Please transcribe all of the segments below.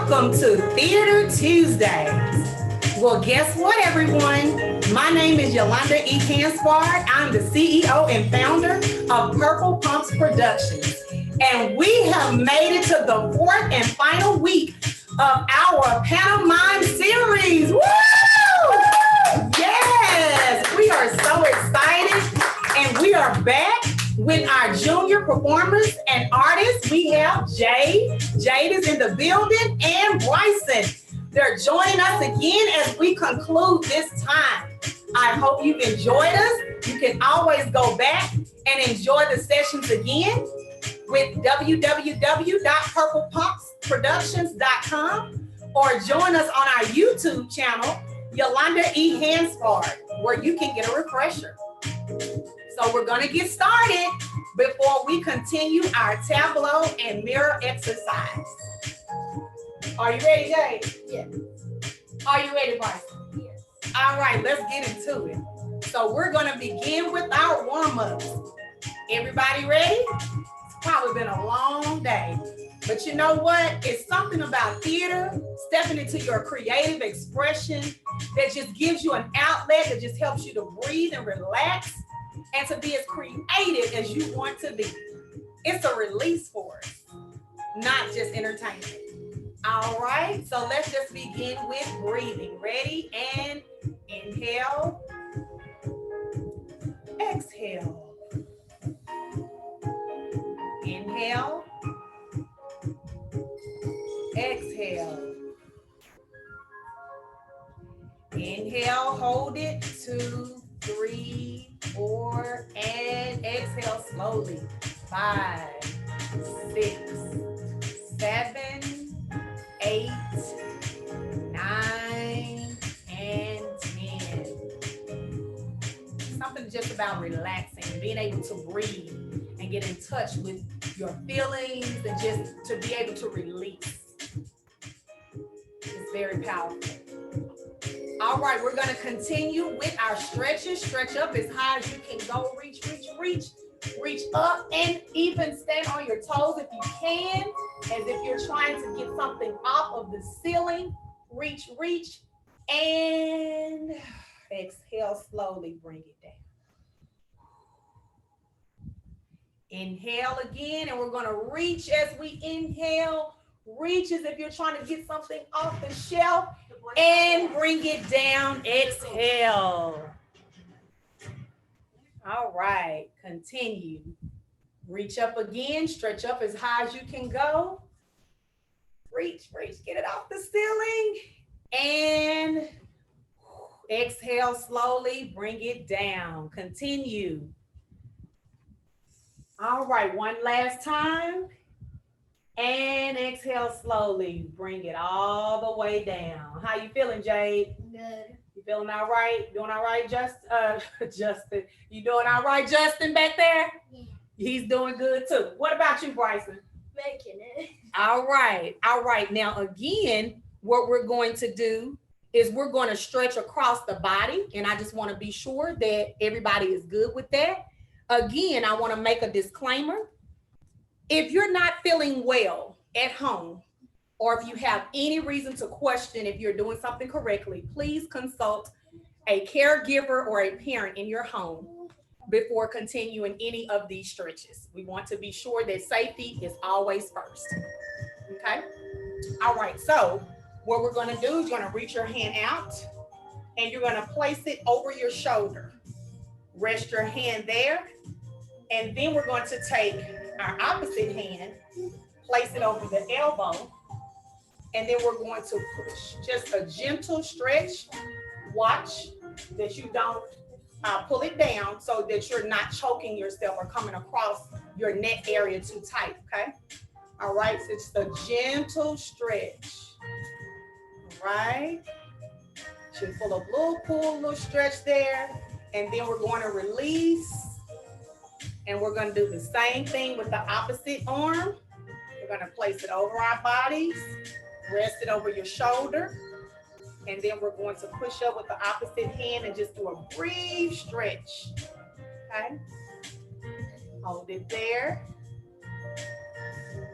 Welcome to Theater Tuesdays. Well, guess what, everyone? My name is Yolanda E. Cansward. I'm the CEO and founder of Purple Pumps Productions. And we have made it to the fourth and final week of our Pantomime series. Woo! Yes, we are so excited. And we are back with our junior performers and artists. We have Jade. Jade is in the building, and Bryson. They're joining us again as we conclude this time. I hope you've enjoyed us. You can always go back and enjoy the sessions again with www.purplepumpsproductions.com or join us on our YouTube channel, Yolanda E. Hansford, where you can get a refresher. So we're going to get started before we continue our tableau and mirror exercise. Are you ready, Jay? Yes. Are you ready, Bryson? Yes. All right, let's get into it. So we're going to begin with our warm-ups. Everybody ready? It's probably been a long day. But you know what? It's something about theater, stepping into your creative expression that just gives you an outlet that just helps you to breathe and relax and to be as creative as you want to be. It's a release for us, not just entertainment. All right, so let's just begin with breathing. Ready? And inhale, exhale. Inhale, exhale. Inhale, hold it, 2, 3, 4, and exhale slowly. 5, 6, 7, 8, 9, and 10. Something just about relaxing, being able to breathe and get in touch with your feelings and just to be able to release. It's very powerful. All right, we're going to continue with our stretches. Stretch up as high as you can go. Reach, reach, reach. Reach up and even stand on your toes if you can, as if you're trying to get something off of the ceiling. Reach, reach, and exhale slowly, bring it down. Inhale again, and we're going to reach as we inhale. Reach as if you're trying to get something off the shelf, and bring it down. Exhale. All right, continue. Reach up again, stretch up as high as you can go. Reach, reach, get it off the ceiling. And exhale slowly, bring it down. Continue. All right, one last time. And exhale slowly, bring it all the way down. How you feeling, Jade? Good. You feeling all right? Doing all right, Justin? You doing all right, Justin, back there? Yeah. He's doing good too. What about you, Bryson? Making it. All right. Now, again, what we're going to do is we're going to stretch across the body. And I just want to be sure that everybody is good with that. Again, I want to make a disclaimer. If you're not feeling well at home, or if you have any reason to question if you're doing something correctly, please consult a caregiver or a parent in your home before continuing any of these stretches. We want to be sure that safety is always first. Okay? All right, so what we're going to do is you're going to reach your hand out and you're going to place it over your shoulder. Rest your hand there, and then we're going to take our opposite hand, place it over the elbow, and then we're going to push. Just a gentle stretch. Watch that you don't pull it down so that you're not choking yourself or coming across your neck area too tight, okay? All right, so it's a gentle stretch. All right. Should pull a little stretch there, and then we're going to release. And we're going to do the same thing with the opposite arm. We're going to place it over our bodies, rest it over your shoulder, and then we're going to push up with the opposite hand and just do a brief stretch. Okay? Hold it there.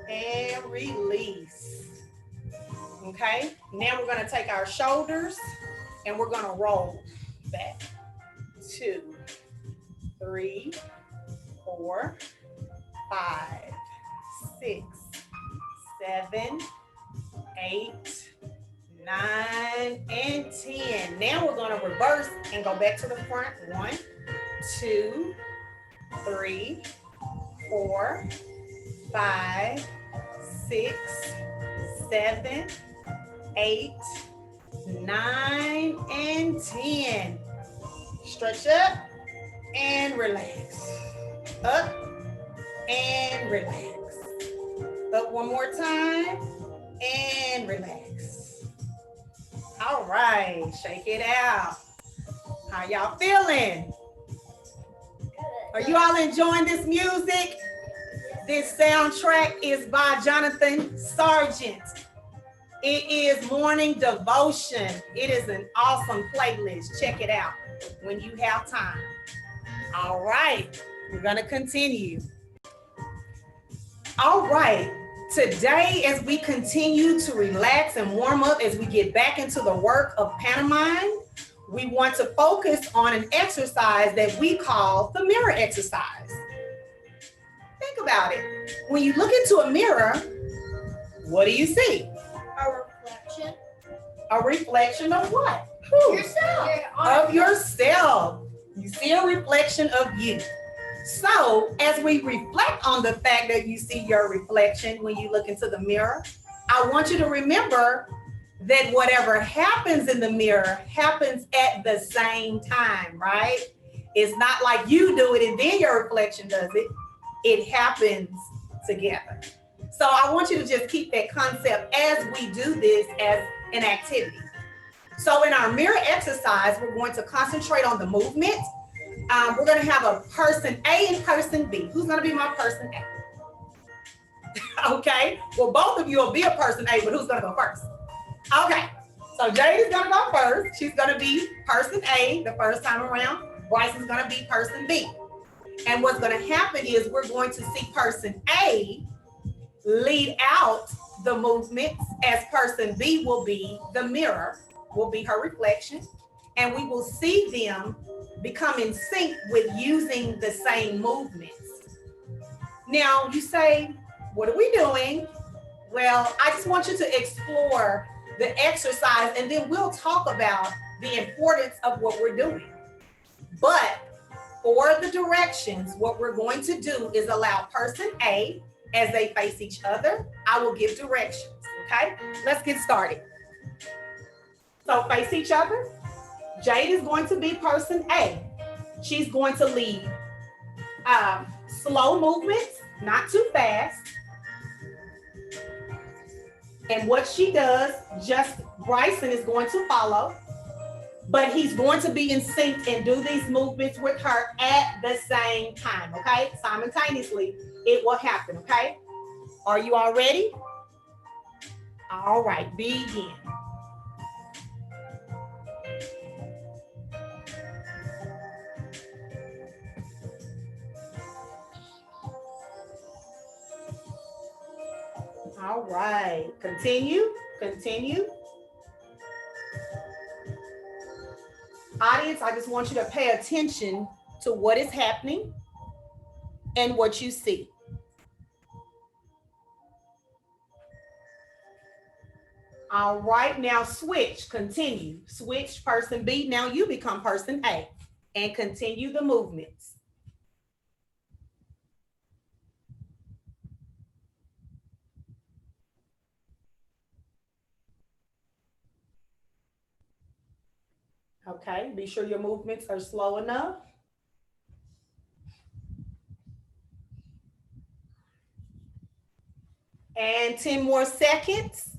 And release. Okay, now we're gonna take our shoulders and we're gonna roll back. 2, 3, 4, 5, 6, 7, 8, 9, and 10. Now we're gonna reverse and go back to the front. 1, 2, 3, 4, 5, 6, 7, 8, 9, and 10. Stretch up and relax. Up and relax. Up one more time and relax. All right, shake it out. How y'all feeling? Are you all enjoying this music? This soundtrack is by Jonathan Sargent. It is morning devotion. It is an awesome playlist. Check it out when you have time. All right, we're gonna continue. All right, today as we continue to relax and warm up as we get back into the work of pantomime, we want to focus on an exercise that we call the mirror exercise. Think about it. When you look into a mirror, what do you see? A reflection. A reflection of what? Yourself. Of yourself. You see a reflection of you. So as we reflect on the fact that you see your reflection when you look into the mirror, I want you to remember that whatever happens in the mirror happens at the same time, right? It's not like you do it and then your reflection does it. It happens together. So I want you to just keep that concept as we do this as an activity. So in our mirror exercise, we're going to concentrate on the movement. We're going to have a person A and person B. Who's going to be my person A? Okay, well, both of you will be a person A, but who's going to go first? Okay, so Jade is going to go first. She's going to be person A the first time around. Bryson's going to be person B. And what's going to happen is we're going to see person A lead out the movements as person B will be the mirror, will be her reflection. And we will see them become in sync with using the same movements. Now you say, what are we doing? Well, I just want you to explore the exercise and then we'll talk about the importance of what we're doing. But for the directions, what we're going to do is allow person A, as they face each other, I will give directions, okay? Let's get started. So face each other. Jade is going to be person A. She's going to lead slow movements, not too fast. And what she does, just Bryson is going to follow, but he's going to be in sync and do these movements with her at the same time, okay? Simultaneously, it will happen, okay? Are you all ready? All right, begin. All right, continue. Audience, I just want you to pay attention to what is happening and what you see. All right, now switch, continue. Switch person B, now you become person A and continue the movements. Okay, be sure your movements are slow enough. And 10 more seconds.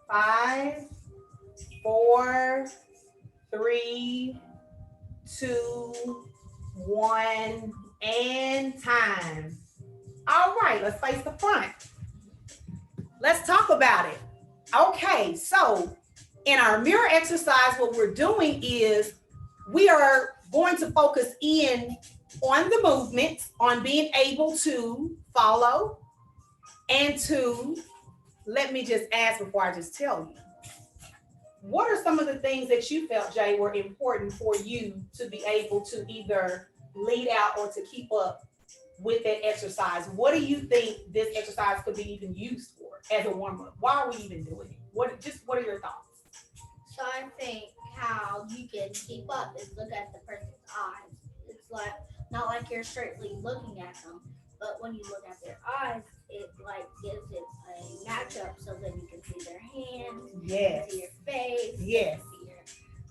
Five, 4, 3, 2, 1, and time. All right, let's face the front. Let's talk about it. Okay, so in our mirror exercise, what we're doing is we are going to focus in on the movements, on being able to follow and to, let me just ask before I just tell you. What are some of the things that you felt, Jay, were important for you to be able to either lead out or to keep up with that exercise? What do you think this exercise could be even used for as a warm-up? Why are we even doing it? What are your thoughts? So I think how you can keep up is look at the person's eyes. It's like not like you're straightly looking at them, but when you look at their eyes, it like gives it a matchup so that you can see their hands, Yes. see your face, Yes. see your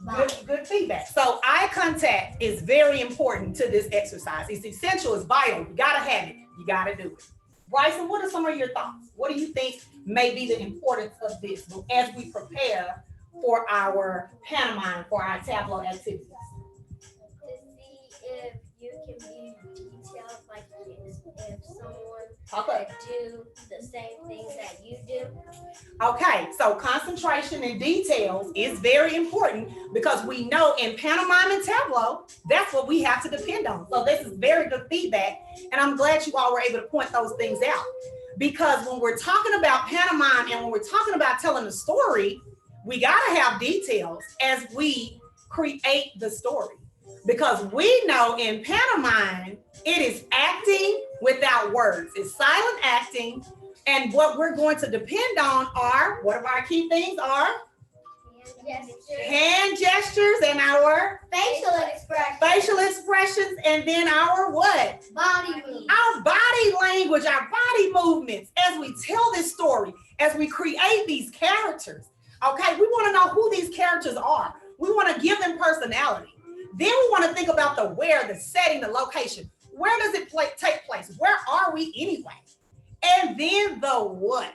body. Good feedback. So eye contact is very important to this exercise. It's essential, it's vital. You gotta have it. You gotta do it. Bryson, what are some of your thoughts? What do you think may be the importance of this as we prepare for our pantomime, for our tableau activities? To see if you can be detailed, like if someone Okay. do the same things that you do. Okay, so concentration and details is very important because we know in pantomime and tableau, that's what we have to depend on. So this is very good feedback, and I'm glad you all were able to point those things out. Because when we're talking about pantomime and when we're talking about telling a story, we gotta have details as we create the story. Because we know in pantomime, it is acting without words. It's silent acting. And what we're going to depend on are, what of our key things are? Hand gestures and our facial expressions, and then our what? Body movement. Our body language, our body movements as we tell this story, as we create these characters. Okay, we want to know who these characters are. We want to give them personality. Then we want to think about the where, the setting, the location. Where does it take place? Where are we anyway? And then the what.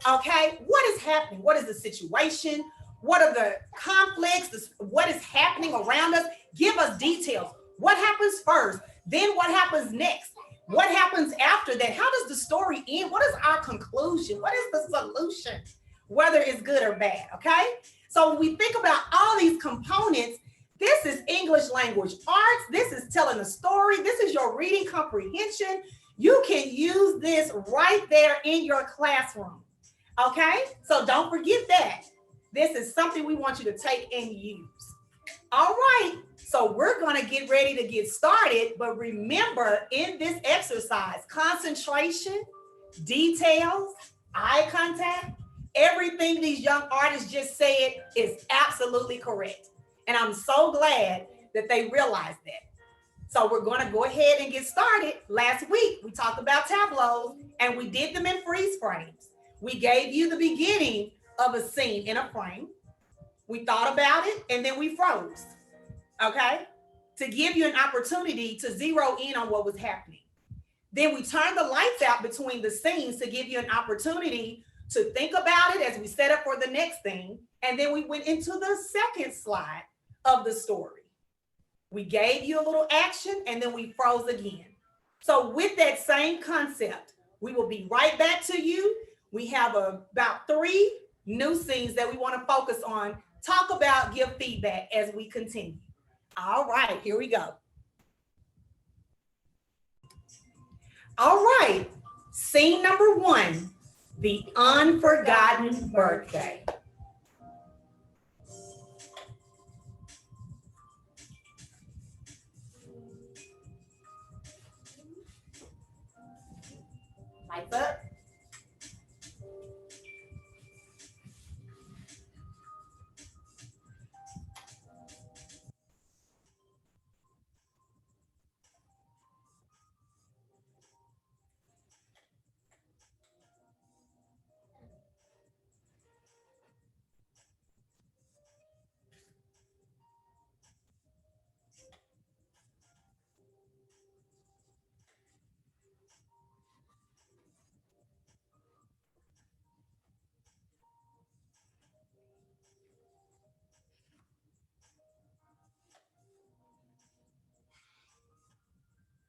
Okay, what is happening? What is the situation? What are the conflicts? What is happening around us? Give us details. What happens first? Then what happens next? What happens after that? How does the story end? What is our conclusion? What is the solution? Whether it's good or bad, okay? So when we think about all these components, this is English language arts. This is telling a story. This is your reading comprehension. You can use this right there in your classroom, okay? So don't forget that. This is something we want you to take and use. All right, so we're gonna get ready to get started, but remember in this exercise, concentration, details, eye contact, everything these young artists just said is absolutely correct. And I'm so glad that they realized that. So we're going to go ahead and get started. Last week, we talked about tableaus and we did them in freeze frames. We gave you the beginning of a scene in a frame. We thought about it and then we froze, okay? To give you an opportunity to zero in on what was happening. Then we turned the lights out between the scenes to give you an opportunity to think about it as we set up for the next thing. And then we went into the second slide of the story. We gave you a little action and then we froze again. So with that same concept, we will be right back to you. We have about 3 new scenes that we want to focus on, talk about, give feedback as we continue. All right, here we go. All right, scene number 1, the unforgotten birthday. Lights up.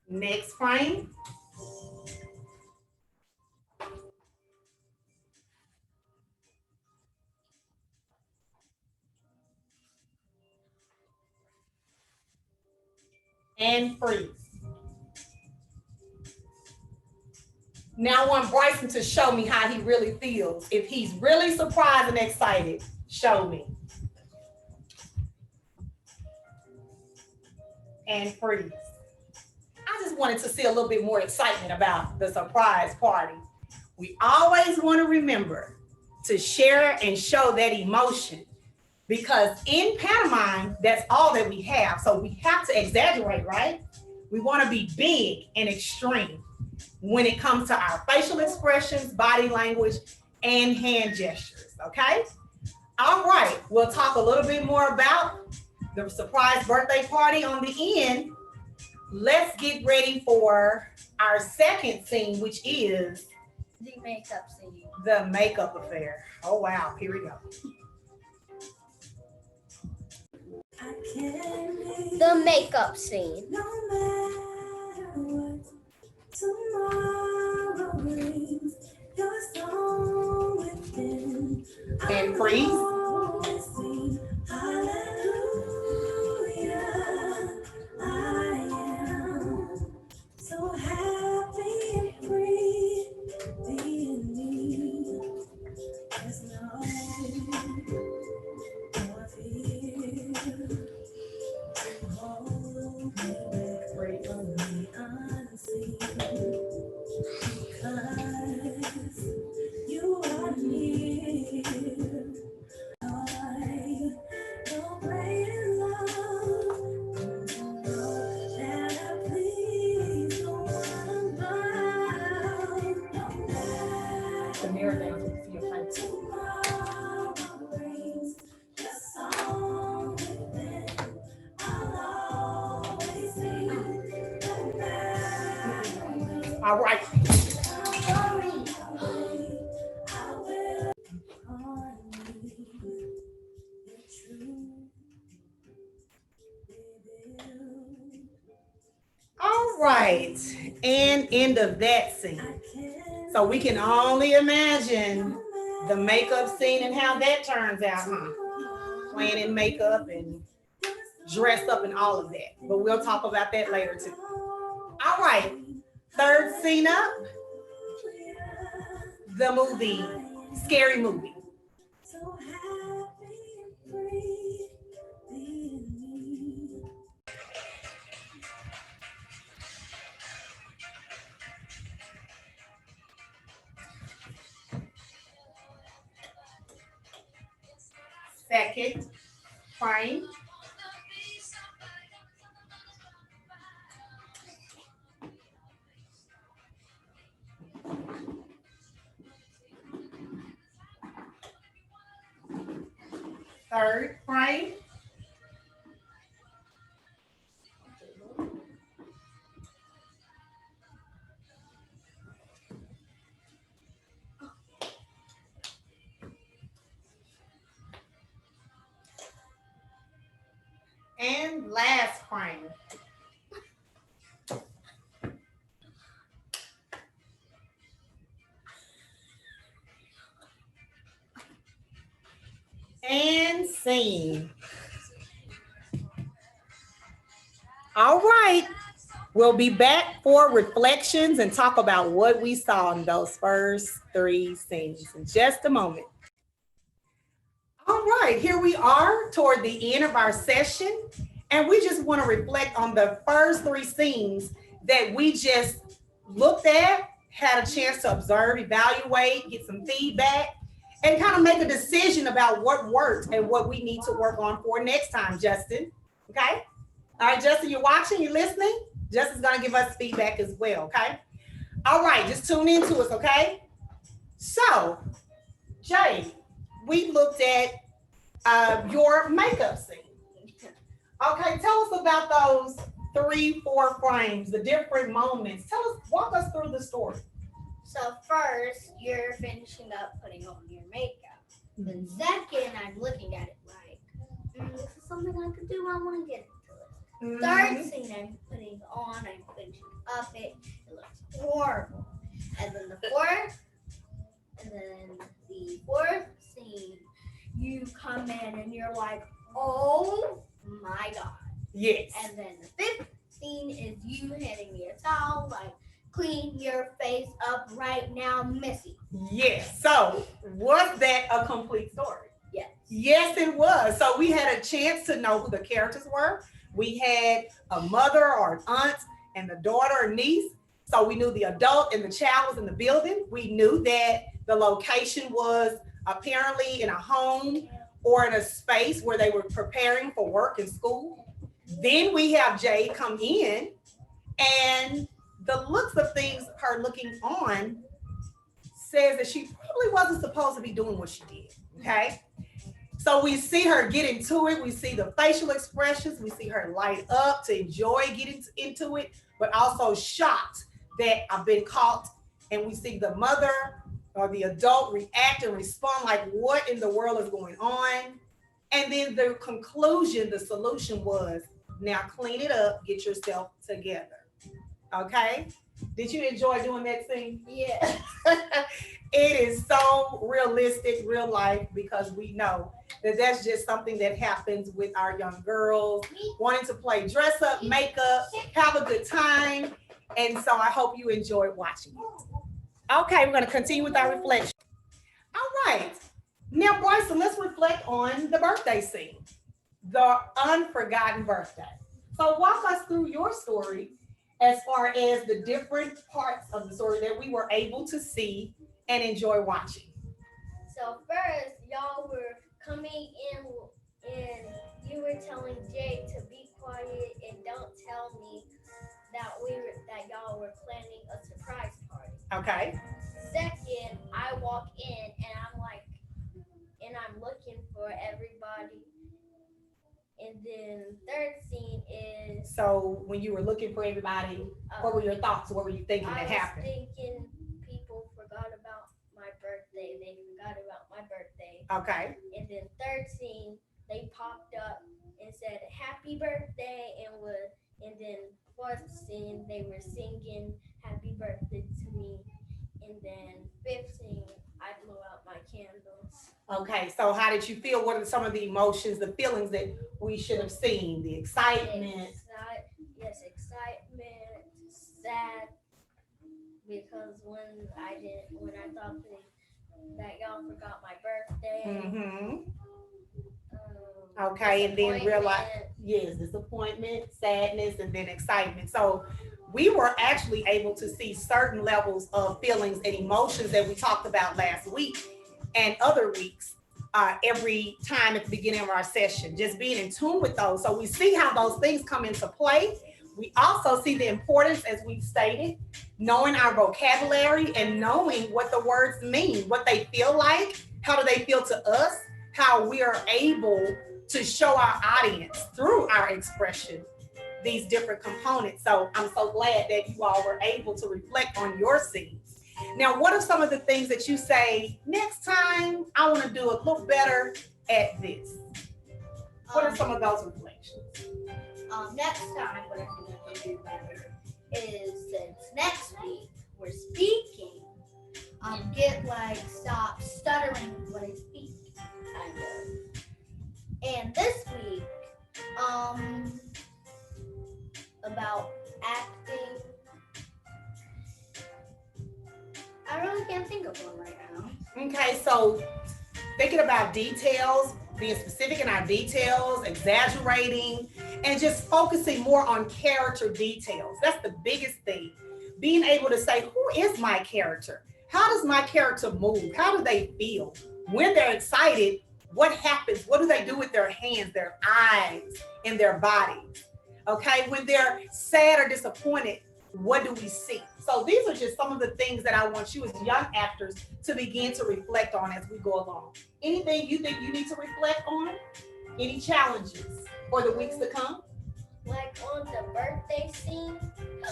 Next frame. And freeze. Now I want Bryson to show me how he really feels. If he's really surprised and excited, show me. And freeze. I just wanted to see a little bit more excitement about the surprise party. We always want to remember to share and show that emotion, because in pantomime, that's all that we have. So we have to exaggerate, right? We want to be big and extreme when it comes to our facial expressions, body language, and hand gestures, okay? All right, we'll talk a little bit more about the surprise birthday party on the end. Let's get ready for our second scene, which is the makeup scene. The makeup affair. Oh, wow, here we go. The makeup scene. No matter what tomorrow brings, your song within. And freeze. Hallelujah, I am so happy and free being me. There's no more fear. Hold me back from the unseen, because you are near. I know great love, know that I please no one but no matter The mirror down to your face. tomorrow brings, the song within, I'll always sing, no matter what. All right. All right. And end of that scene. So we can only imagine the makeup scene and how that turns out, huh? Playing in makeup and dressed up and all of that. But we'll talk about that later too. All right. Third scene up. The movie, Scary Movie. So happy and free being me. Second frame. Third frame. And last frame. And scene. All right. We'll be back for reflections and talk about what we saw in those first three scenes in just a moment. All right, here we are toward the end of our session, and we just want to reflect on the first three scenes that we just looked at, had a chance to observe, evaluate, get some feedback, and kind of make a decision about what worked and what we need to work on for next time, Justin. Okay? All right, Justin, you're watching, you're listening? Justin's going to give us feedback as well, okay? All right, just tune into us, okay? So, Jay, we looked at your makeup scene. Okay, tell us about those 3-4 frames, the different moments. Walk us through the story. So first, you're finishing up putting on your makeup. Then second, I'm looking at it like, this is something I could do. I want to get into it. Third scene, I'm putting on. I'm finishing up it. It looks horrible. And then the fourth scene, you come in and you're like, oh my god. Yes. And then the fifth scene is you handing me a towel, like, clean your face up right now, Missy. Yes. So was that a complete story? Yes. Yes, it was. So we had a chance to know who the characters were. We had a mother or an aunt and the daughter or niece. So we knew the adult and the child was in the building. We knew that the location was apparently in a home or in a space where they were preparing for work and school. Then we have Jade come in, and the looks of things, her looking on, says that she probably wasn't supposed to be doing what she did. Okay. So we see her get into it. We see the facial expressions. We see her light up to enjoy getting into it, but also shocked that I've been caught. And we see the mother or the adult react and respond like, what in the world is going on? And then the conclusion, the solution was, now clean it up, get yourself together. Okay? Did you enjoy doing that scene? Yeah. It is so realistic, real life, because we know that that's just something that happens with our young girls wanting to play dress up, makeup, have a good time. And so I hope you enjoyed watching it. Okay, we're going to continue with our reflection. All right. Now, Bryson, let's reflect on the birthday scene, the unforgotten birthday. So walk us through your story as far as the different parts of the story that we were able to see and enjoy watching. So first, y'all were coming in and you were telling Jay to be quiet and don't tell me that y'all were planning a surprise party. Okay. Second, I walk in and I'm looking for everybody. And then third scene is So when you were looking for everybody, what were your thoughts? What were you thinking I that was happened? thinking people forgot about my birthday. They forgot about my birthday. Okay. And then third scene, they popped up and said happy birthday and then fourth scene they were singing happy birthday to me. And then fifth scene I blew out my candles. Okay. So how did you feel? What are some of the emotions, the feelings that we should have seen? The excitement. Yes, excitement, sad because when I thought that y'all forgot my birthday. Mm-hmm. Okay, and then realize, yes, disappointment, sadness, and then excitement. So we were actually able to see certain levels of feelings and emotions that we talked about last week and other weeks, every time at the beginning of our session, just being in tune with those. So we see how those things come into play. We also see the importance, as we've stated, knowing our vocabulary and knowing what the words mean, what they feel like, how do they feel to us, how we are able to show our audience through our expression these different components. So I'm so glad that you all were able to reflect on your scenes. Now, what are some of the things that you say, next time I want to do a little better at this? What are some of those reflections? Next time, what I think I can do better is since next week we're speaking, stop stuttering when I speak, kind of. And this week, about acting, I really can't think of one right now. Okay, so thinking about details, being specific in our details, exaggerating, and just focusing more on character details. That's the biggest thing. Being able to say, who is my character? How does my character move? How do they feel? When they're excited, what happens? What do they do with their hands, their eyes, and their bodies? Okay, when they're sad or disappointed, what do we see? So these are just some of the things that I want you as young actors to begin to reflect on as we go along. Anything you think you need to reflect on? Any challenges for the weeks to come? Like on the birthday scene, I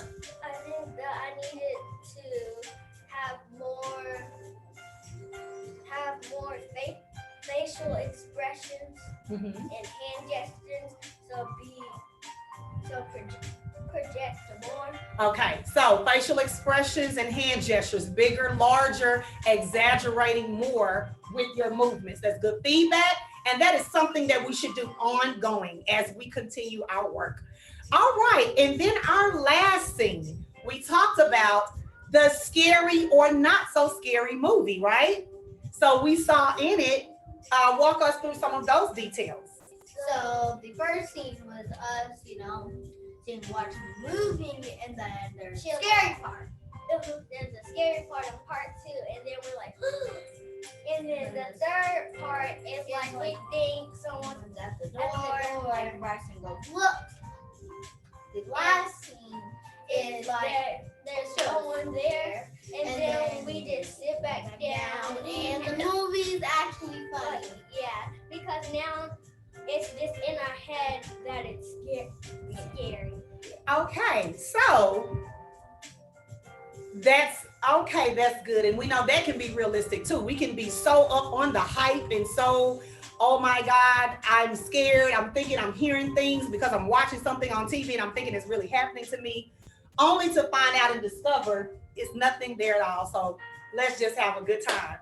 think that I needed to have more facial expressions and hand gestures, so project more. Okay, so facial expressions and hand gestures, bigger, larger, exaggerating more with your movements. That's good feedback. And that is something that we should do ongoing as we continue our work. All right, and then our last scene, we talked about the scary or not so scary movie, right? So we saw in it, walk us through some of those details. So the first scene was us, seeing watching the movie, and then there's the scary part. There's a scary part of part two, and then we're like, and then the third part is like we think someone's at the door, and Bryson goes, look. The last scene is like there's someone there, and then we just sit back down, and the movie is actually funny. Yeah, because now it's just in our head that it's scary. Okay, so that's okay, that's good. And we know that can be realistic too. We can be so up on the hype and so, oh my God, I'm scared. I'm thinking I'm hearing things because I'm watching something on TV and I'm thinking it's really happening to me, only to find out and discover it's nothing there at all. So let's just have a good time.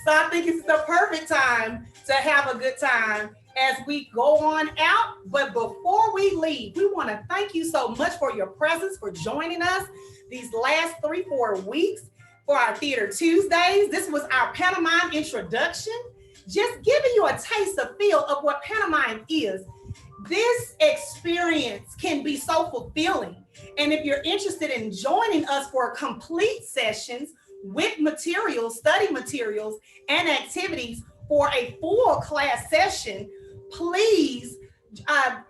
So I think it's the perfect time to have a good time as we go on out. But before we leave, we want to thank you so much for your presence, for joining us these last 3-4 weeks for our Theater Tuesdays. This was our pantomime introduction, just giving you a taste, a feel of what pantomime is. This experience can be so fulfilling. And if you're interested in joining us for complete sessions with materials, study materials, and activities for a full class session, please,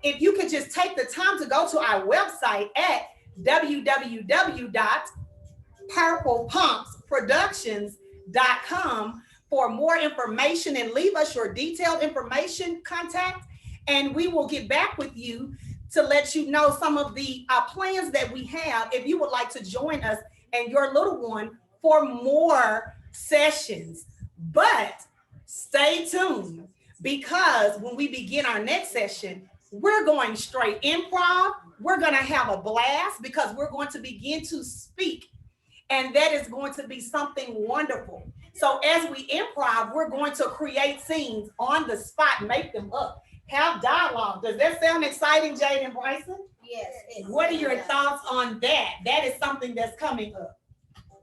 if you could just take the time to go to our website at www.purplepumpsproductions.com for more information, and leave us your detailed information contact, and we will get back with you to let you know some of the plans that we have if you would like to join us and your little one for more sessions. But stay tuned, because when we begin our next session, we're going straight improv. We're going to have a blast because we're going to begin to speak, and that is going to be something wonderful. So as we improv, we're going to create scenes on the spot, make them up, have dialogue. Does that sound exciting, Jade and Bryson? Yes. What are your thoughts on that? That is something that's coming up.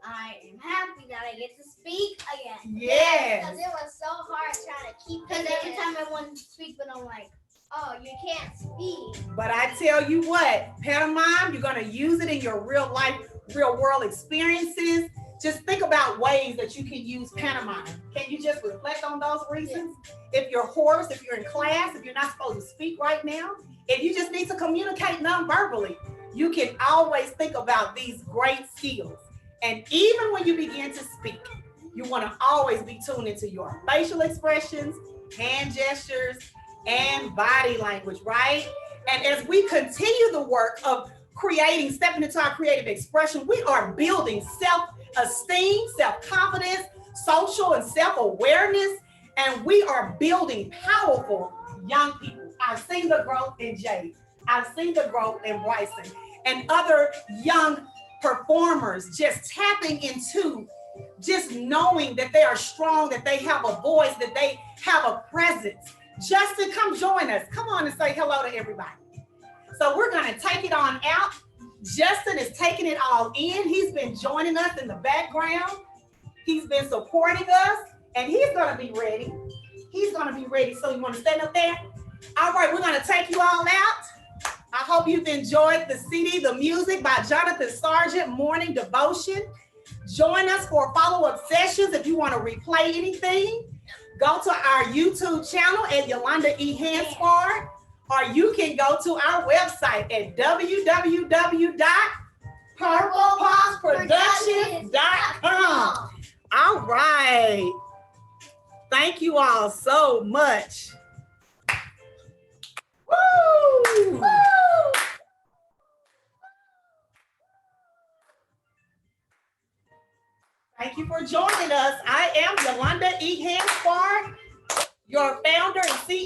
I am happy that I get to speak again. Yes. Because it was so hard trying to keep. Because every time I wanted to speak, but I'm like, oh, you can't speak. But I tell you what, pantomime, you're going to use it in your real life, real world experiences. Just think about ways that you can use pantomime. Can you just reflect on those reasons? Yeah. If you're hoarse, if you're in class, if you're not supposed to speak right now, if you just need to communicate non-verbally, you can always think about these great skills. And even when you begin to speak, you want to always be tuned into your facial expressions, hand gestures, and body language, right? And as we continue the work of creating, stepping into our creative expression, we are building self-esteem, self-confidence, social and self-awareness, and we are building powerful young people. I've seen the growth in Jade. I've seen the growth in Bryson and other young performers just tapping into just knowing that they are strong, that they have a voice, that they have a presence. Justin, come join us. Come on and say hello to everybody. So we're going to take it on out. Justin is taking it all in. He's been joining us in the background. He's been supporting us, and he's going to be ready. He's going to be ready. So you want to stand up there? All right, we're going to take you all out. I hope you've enjoyed the CD, The Music by Jonathan Sargent, Morning Devotion. Join us for follow-up sessions if you want to replay anything. Go to our YouTube channel at Yolanda E. Hansford, or you can go to our website at www.purplepumpsproductions.com. All right. Thank you all so much. Woo! Woo! Thank you for joining us. I am Yolanda E. Hansford, your founder and CEO